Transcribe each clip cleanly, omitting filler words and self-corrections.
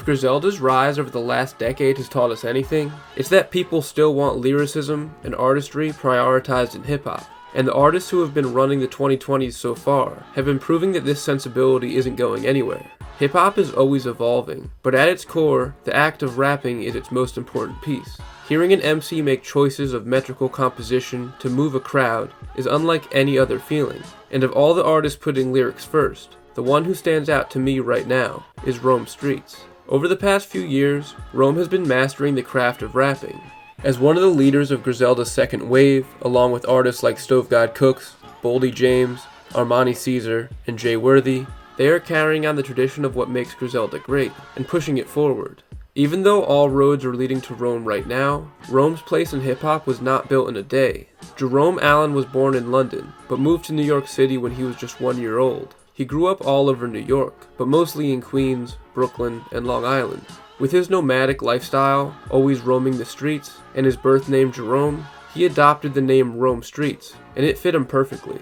If Griselda's rise over the last decade has taught us anything, it's that people still want lyricism and artistry prioritized in hip-hop. And the artists who have been running the 2020s so far have been proving that this sensibility isn't going anywhere. Hip-hop is always evolving, but at its core, the act of rapping is its most important piece. Hearing an MC make choices of metrical composition to move a crowd is unlike any other feeling. And of all the artists putting lyrics first, the one who stands out to me right now is Streetz. Over the past few years, Rome has been mastering the craft of rapping. As one of the leaders of Griselda's second wave, along with artists like Stove God Cooks, Boldy James, Armani Caesar, and Jay Worthy, they are carrying on the tradition of what makes Griselda great, and pushing it forward. Even though all roads are leading to Rome right now, Rome's place in hip-hop was not built in a day. Jerome Allen was born in London, but moved to New York City when he was just 1 year old. He grew up all over New York, but mostly in Queens, Brooklyn, and Long Island. With his nomadic lifestyle, always roaming the streets, and his birth name Jerome, he adopted the name Streetz, and it fit him perfectly.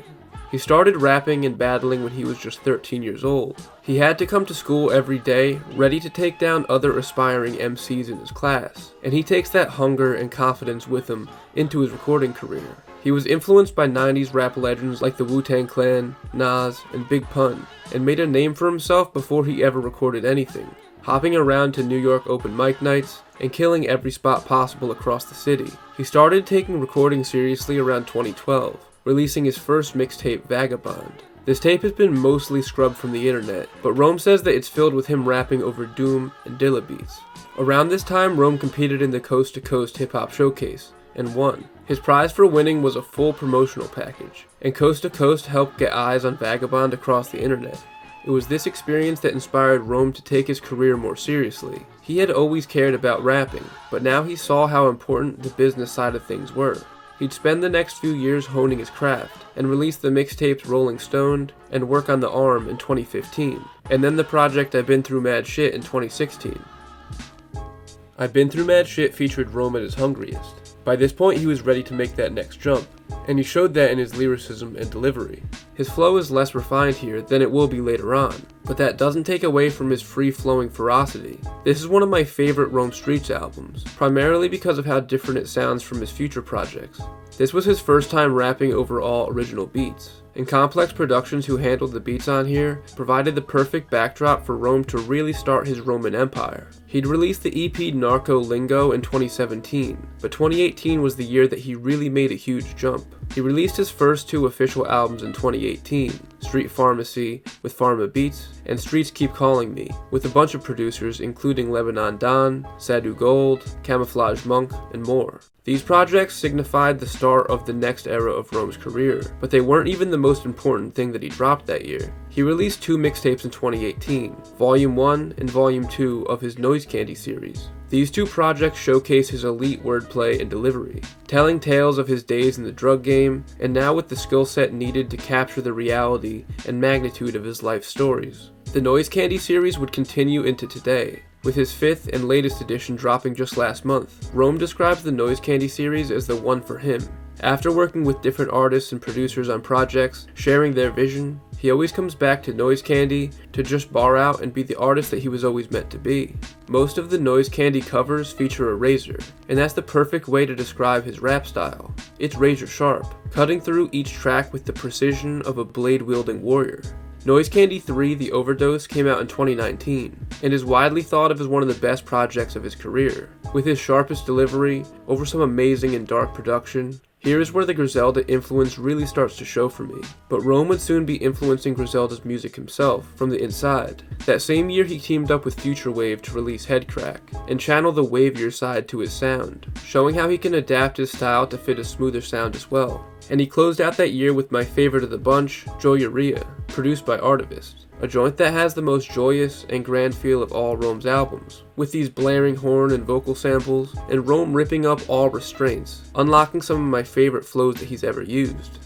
He started rapping and battling when he was just 13 years old. He had to come to school every day, ready to take down other aspiring MCs in his class, and he takes that hunger and confidence with him into his recording career. He was influenced by 90s rap legends like the Wu-Tang Clan, Nas, and Big Pun, and made a name for himself before he ever recorded anything, hopping around to New York open mic nights and killing every spot possible across the city. He started taking recording seriously around 2012, releasing his first mixtape, Vagabond. This tape has been mostly scrubbed from the internet, but Rome says that it's filled with him rapping over Doom and Dilla beats. Around this time, Rome competed in the Coast to Coast Hip Hop Showcase, and won. His prize for winning was a full promotional package, and Coast to Coast helped get eyes on Vagabond across the internet. It was this experience that inspired Rome to take his career more seriously. He had always cared about rapping, but now he saw how important the business side of things were. He'd spend the next few years honing his craft, and release the mixtapes Rolling Stoned and Work on the Arm in 2015, and then the project I've Been Through Mad Shit in 2016. I've Been Through Mad Shit featured Rome at his hungriest. By this point, he was ready to make that next jump, and he showed that in his lyricism and delivery. His flow is less refined here than it will be later on, but that doesn't take away from his free-flowing ferocity. This is one of my favorite Streetz albums, primarily because of how different it sounds from his future projects. This was his first time rapping over all original beats, and Complex Productions, who handled the beats on here, provided the perfect backdrop for Rome to really start his Roman empire. He'd released the EP Narco Lingo in 2017, but 2018 was the year that he really made a huge jump. He released his first 2 official albums in 2018, Street Pharmacy with Pharma Beats, and Streets Keep Calling Me, with a bunch of producers including Lebanon Don, Sadu Gold, Camouflage Monk, and more. These projects signified the start of the next era of Rome's career, but they weren't even the most important thing that he dropped that year. He released 2 mixtapes in 2018, Volume 1 and Volume 2 of his Noise Candy series. These 2 projects showcase his elite wordplay and delivery, telling tales of his days in the drug game, and now with the skill set needed to capture the reality and magnitude of his life stories. The Noise Candy series would continue into today, with his 5th and latest edition dropping just last month. Rome describes the Noise Candy series as the one for him. After working with different artists and producers on projects, sharing their vision, he always comes back to Noise Candy to just bar out and be the artist that he was always meant to be. Most of the Noise Candy covers feature a razor, and that's the perfect way to describe his rap style. It's razor sharp, cutting through each track with the precision of a blade-wielding warrior. Noise Candy 3 The Overdose came out in 2019, and is widely thought of as one of the best projects of his career. With his sharpest delivery, over some amazing and dark production, here is where the Griselda influence really starts to show for me. But Rome would soon be influencing Griselda's music himself, from the inside. That same year he teamed up with Futurewave to release Headcrack, and channel the wavier side to his sound, showing how he can adapt his style to fit a smoother sound as well. And he closed out that year with my favorite of the bunch, Joyeria, produced by Artivist, a joint that has the most joyous and grand feel of all Rome's albums, with these blaring horn and vocal samples, and Rome ripping up all restraints, unlocking some of my favorite flows that he's ever used.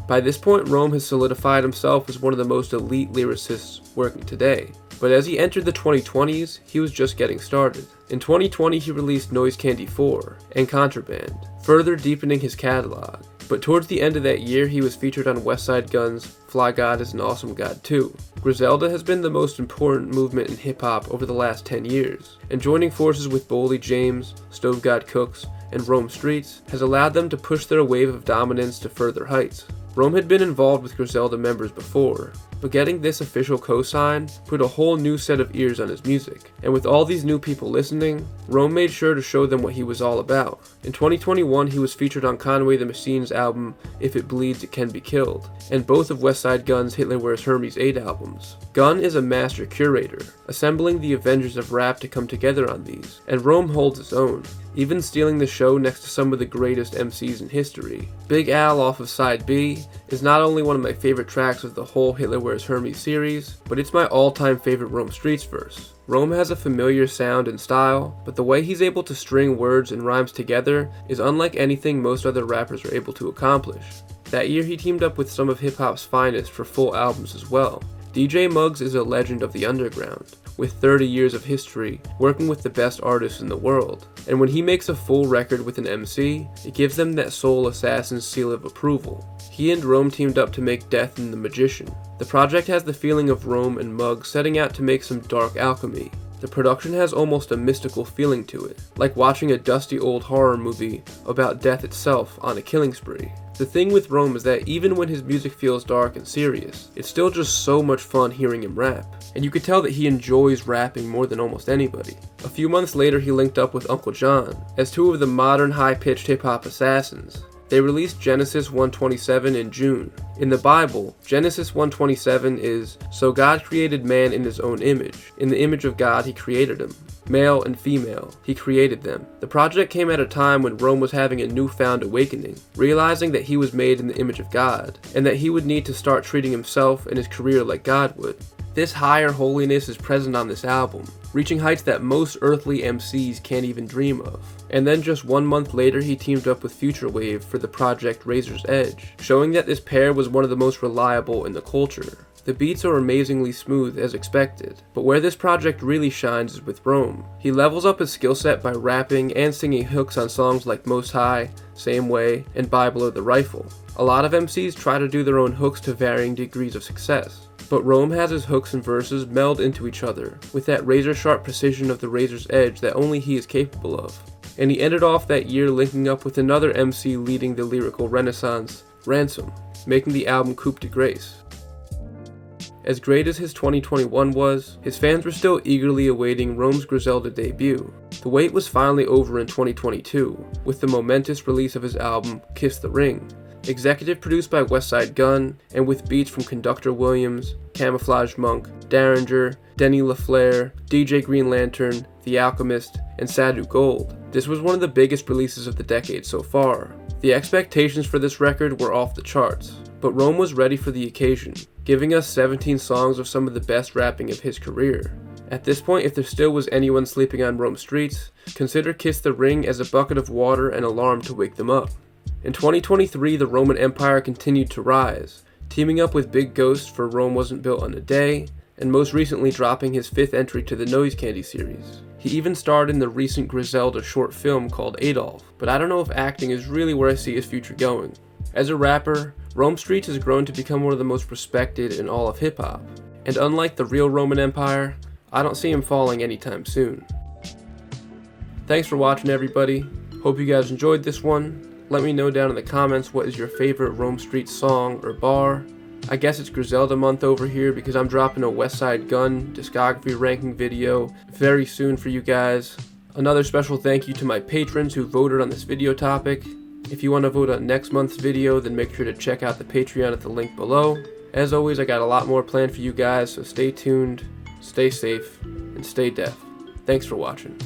By this point, Rome has solidified himself as one of the most elite lyricists working today, but as he entered the 2020s, he was just getting started. In 2020, he released Noise Candy 4 and Contraband, further deepening his catalog. But towards the end of that year, he was featured on Westside Gunn's Fly God is an Awesome God 2. Griselda has been the most important movement in hip-hop over the last 10 years, and joining forces with Boldy James, Stove God Cooks, and Rome Streetz has allowed them to push their wave of dominance to further heights. Rome had been involved with Griselda members before, but getting this official cosign put a whole new set of ears on his music. And with all these new people listening, Rome made sure to show them what he was all about. In 2021, he was featured on Conway the Machine's album If It Bleeds It Can Be Killed, and both of Westside Gunn's Hitler Wears Hermes 8 albums. Gunn is a master curator, assembling the Avengers of rap to come together on these, and Rome holds his own, even stealing the show next to some of the greatest MCs in history. Big Al off of Side B is not only one of my favorite tracks of the whole Hitler Wears Hermes series, but it's my all-time favorite Rome Streetz verse. Rome has a familiar sound and style, but the way he's able to string words and rhymes together is unlike anything most other rappers are able to accomplish. That year he teamed up with some of hip-hop's finest for full albums as well. DJ Muggs is a legend of the underground, with 30 years of history working with the best artists in the world. And when he makes a full record with an MC, it gives them that Soul Assassin seal of approval. He and Rome teamed up to make Death and the Magician. The project has the feeling of Rome and Muggs setting out to make some dark alchemy. The production has almost a mystical feeling to it, like watching a dusty old horror movie about death itself on a killing spree. The thing with Rome is that even when his music feels dark and serious, it's still just so much fun hearing him rap. And you could tell that he enjoys rapping more than almost anybody. A few months later, he linked up with Ankhlejohn as two of the modern high-pitched hip-hop assassins. They released Genesis 1:27 in June. In the Bible, Genesis 1:27 is, "So God created man in his own image. In the image of God he created him. Male and female, he created them." The project came at a time when Rome was having a newfound awakening, realizing that he was made in the image of God, and that he would need to start treating himself and his career like God would. This higher holiness is present on this album, reaching heights that most earthly MCs can't even dream of. And then just 1 month later, he teamed up with Futurewave for the project Razor's Edge, showing that this pair was one of the most reliable in the culture. The beats are amazingly smooth as expected, but where this project really shines is with Rome. He levels up his skill set by rapping and singing hooks on songs like Most High, Same Way, and Buy Below the Rifle. A lot of MCs try to do their own hooks to varying degrees of success, but Rome has his hooks and verses meld into each other with that razor-sharp precision of the razor's edge that only he is capable of. And he ended off that year linking up with another MC leading the lyrical renaissance, Ransom, making the album Coup de Grace. As great as his 2021 was, his fans were still eagerly awaiting Rome's Griselda debut. The wait was finally over in 2022, with the momentous release of his album, Kiss the Ring. Executive produced by Westside Gunn, and with beats from Conductor Williams, Camouflage Monk, Derringer, Denny LaFleur, DJ Green Lantern, The Alchemist, and Sadu Gold. This was one of the biggest releases of the decade so far. The expectations for this record were off the charts, but Rome was ready for the occasion, giving us 17 songs of some of the best rapping of his career. At this point, if there still was anyone sleeping on Rome Streetz, consider Kiss the Ring as a bucket of water and alarm to wake them up. In 2023, the Roman Empire continued to rise, teaming up with Big Ghost for Rome Wasn't Built on a Day, and most recently dropping his 5th entry to the Noise Candy series. He even starred in the recent Griselda short film called Adolf, but I don't know if acting is really where I see his future going. As a rapper, Rome Streetz has grown to become one of the most respected in all of hip-hop, and unlike the real Roman Empire, I don't see him falling anytime soon. Thanks for watching, everybody. Hope you guys enjoyed this one. Let me know down in the comments what is your favorite Rome Streetz song or bar. I guess it's Griselda month over here because I'm dropping a Westside Gunn discography ranking video very soon for you guys. Another special thank you to my patrons who voted on this video topic. If you want to vote on next month's video, then make sure to check out the Patreon at the link below. As always, I got a lot more planned for you guys, so stay tuned, stay safe, and stay deaf. Thanks for watching.